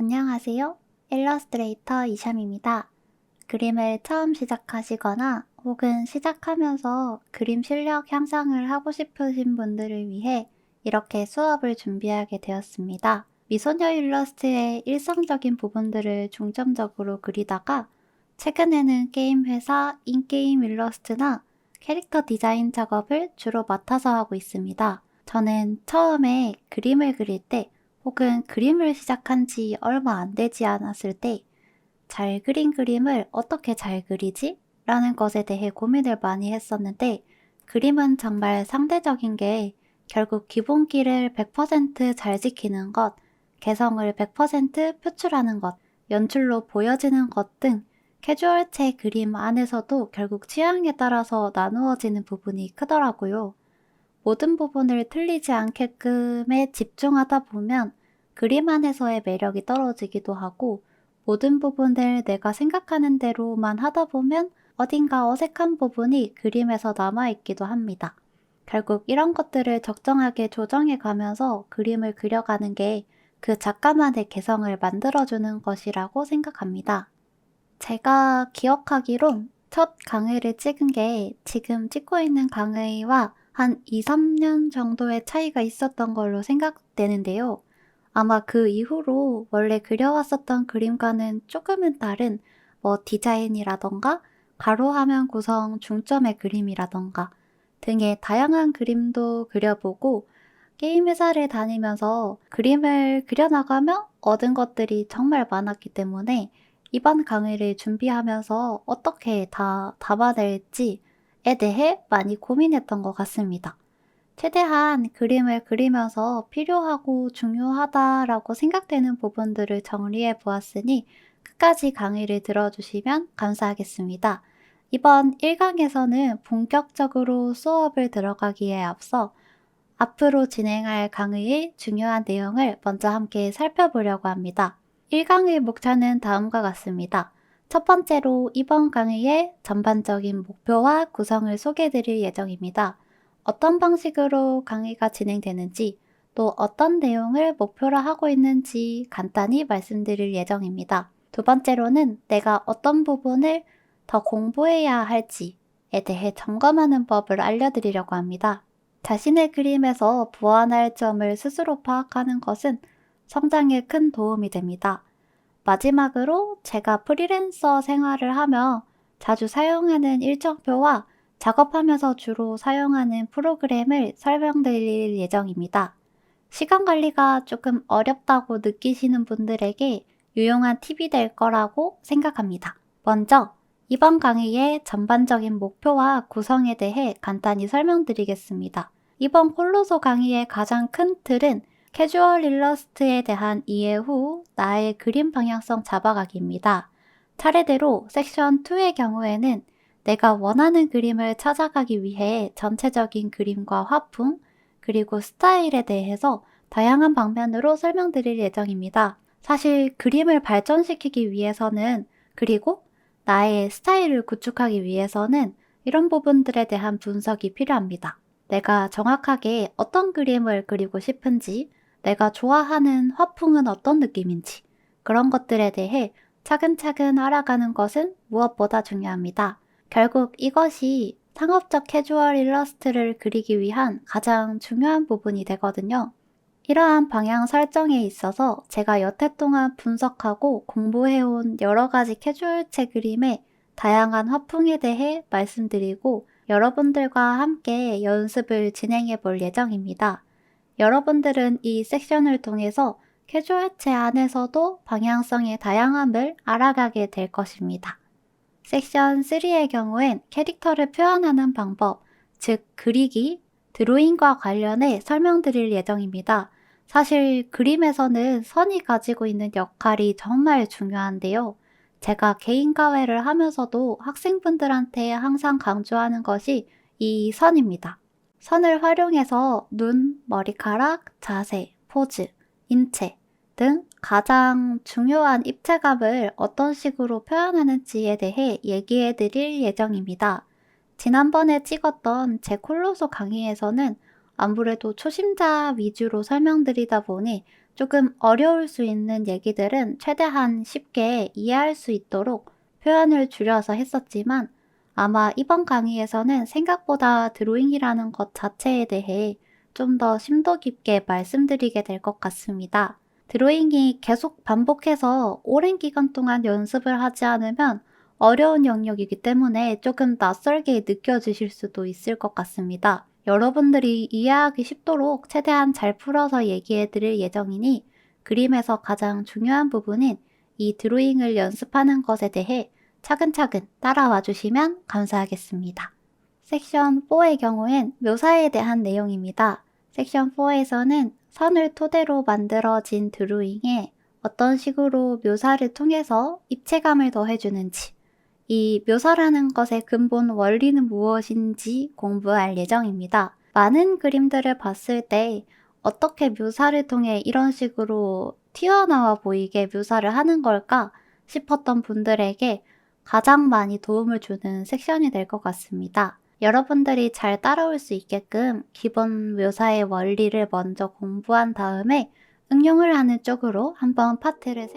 안녕하세요. 일러스트레이터 이샴입니다. 그림을 처음 시작하시거나 혹은 시작하면서 그림 실력 향상을 하고 싶으신 분들을 위해 이렇게 수업을 준비하게 되었습니다. 미소녀 일러스트의 일상적인 부분들을 중점적으로 그리다가 최근에는 게임 회사 인게임 일러스트나 캐릭터 디자인 작업을 주로 맡아서 하고 있습니다. 저는 처음에 그림을 그릴 때 혹은 그림을 시작한 지 얼마 안 되지 않았을 때 잘 그린 그림을 어떻게 잘 그리지? 라는 것에 대해 고민을 많이 했었는데 그림은 정말 상대적인 게 결국 기본기를 100%잘 지키는 것, 개성을 100% 표출하는 것, 연출로 보여지는 것 등 캐주얼체 그림 안에서도 결국 취향에 따라서 나누어지는 부분이 크더라고요. 모든 부분을 틀리지 않게끔에 집중하다 보면 그림 안에서의 매력이 떨어지기도 하고 모든 부분을 내가 생각하는 대로만 하다 보면 어딘가 어색한 부분이 그림에서 남아있기도 합니다. 결국 이런 것들을 적정하게 조정해 가면서 그림을 그려가는 게 그 작가만의 개성을 만들어주는 것이라고 생각합니다. 제가 기억하기론 첫 강의를 찍은 게 지금 찍고 있는 강의와 한 2~3년 정도의 차이가 있었던 걸로 생각되는데요. 아마 그 이후로 원래 그려왔었던 그림과는 조금은 다른 디자인이라던가 가로화면 구성 중점의 그림이라던가 등의 다양한 그림도 그려보고 게임 회사를 다니면서 그림을 그려나가며 얻은 것들이 정말 많았기 때문에 이번 강의를 준비하면서 어떻게 다 담아낼지에 대해 많이 고민했던 것 같습니다. 최대한 그림을 그리면서 필요하고 중요하다라고 생각되는 부분들을 정리해 보았으니 끝까지 강의를 들어주시면 감사하겠습니다. 이번 1강에서는 본격적으로 수업을 들어가기에 앞서 앞으로 진행할 강의의 중요한 내용을 먼저 함께 살펴보려고 합니다. 1강의 목차는 다음과 같습니다. 첫 번째로 이번 강의의 전반적인 목표와 구성을 소개해드릴 예정입니다. 어떤 방식으로 강의가 진행되는지 또 어떤 내용을 목표로 하고 있는지 간단히 말씀드릴 예정입니다. 두 번째로는 내가 어떤 부분을 더 공부해야 할지에 대해 점검하는 법을 알려드리려고 합니다. 자신의 그림에서 보완할 점을 스스로 파악하는 것은 성장에 큰 도움이 됩니다. 마지막으로 제가 프리랜서 생활을 하며 자주 사용하는 일정표와 작업하면서 주로 사용하는 프로그램을 설명드릴 예정입니다. 시간 관리가 조금 어렵다고 느끼시는 분들에게 유용한 팁이 될 거라고 생각합니다. 먼저 이번 강의의 전반적인 목표와 구성에 대해 간단히 설명드리겠습니다. 이번 콜로소 강의의 가장 큰 틀은 캐주얼 일러스트에 대한 이해 후 나의 그림 방향성 잡아가기입니다. 차례대로 섹션 2의 경우에는 내가 원하는 그림을 찾아가기 위해 전체적인 그림과 화풍, 그리고 스타일에 대해서 다양한 방면으로 설명드릴 예정입니다. 사실 그림을 발전시키기 위해서는 그리고 나의 스타일을 구축하기 위해서는 이런 부분들에 대한 분석이 필요합니다. 내가 정확하게 어떤 그림을 그리고 싶은지, 내가 좋아하는 화풍은 어떤 느낌인지, 그런 것들에 대해 차근차근 알아가는 것은 무엇보다 중요합니다. 결국 이것이 상업적 캐주얼 일러스트를 그리기 위한 가장 중요한 부분이 되거든요. 이러한 방향 설정에 있어서 제가 여태 동안 분석하고 공부해온 여러 가지 캐주얼체 그림의 다양한 화풍에 대해 말씀드리고 여러분들과 함께 연습을 진행해 볼 예정입니다. 여러분들은 이 섹션을 통해서 캐주얼체 안에서도 방향성의 다양함을 알아가게 될 것입니다. 섹션 3의 경우엔 캐릭터를 표현하는 방법, 즉 그리기, 드로잉과 관련해 설명드릴 예정입니다. 사실 그림에서는 선이 가지고 있는 역할이 정말 중요한데요. 제가 개인과외를 하면서도 학생분들한테 항상 강조하는 것이 이 선입니다. 선을 활용해서 눈, 머리카락, 자세, 포즈, 인체 등 가장 중요한 입체감을 어떤 식으로 표현하는지에 대해 얘기해 드릴 예정입니다. 지난번에 찍었던 제 콜로소 강의에서는 아무래도 초심자 위주로 설명드리다 보니 조금 어려울 수 있는 얘기들은 최대한 쉽게 이해할 수 있도록 표현을 줄여서 했었지만 아마 이번 강의에서는 생각보다 드로잉이라는 것 자체에 대해 좀 더 심도 깊게 말씀드리게 될 것 같습니다. 드로잉이 계속 반복해서 오랜 기간 동안 연습을 하지 않으면 어려운 영역이기 때문에 조금 낯설게 느껴지실 수도 있을 것 같습니다. 여러분들이 이해하기 쉽도록 최대한 잘 풀어서 얘기해 드릴 예정이니 그림에서 가장 중요한 부분인 이 드로잉을 연습하는 것에 대해 차근차근 따라와 주시면 감사하겠습니다. 섹션 4의 경우엔 묘사에 대한 내용입니다. 섹션 4에서는 선을 토대로 만들어진 드로잉에 어떤 식으로 묘사를 통해서 입체감을 더해주는지, 이 묘사라는 것의 근본 원리는 무엇인지 공부할 예정입니다. 많은 그림들을 봤을 때 어떻게 묘사를 통해 이런 식으로 튀어나와 보이게 묘사를 하는 걸까 싶었던 분들에게 가장 많이 도움을 주는 섹션이 될 것 같습니다. 여러분들이 잘 따라올 수 있게끔 기본 묘사의 원리를 먼저 공부한 다음에 응용을 하는 쪽으로 한번 파트를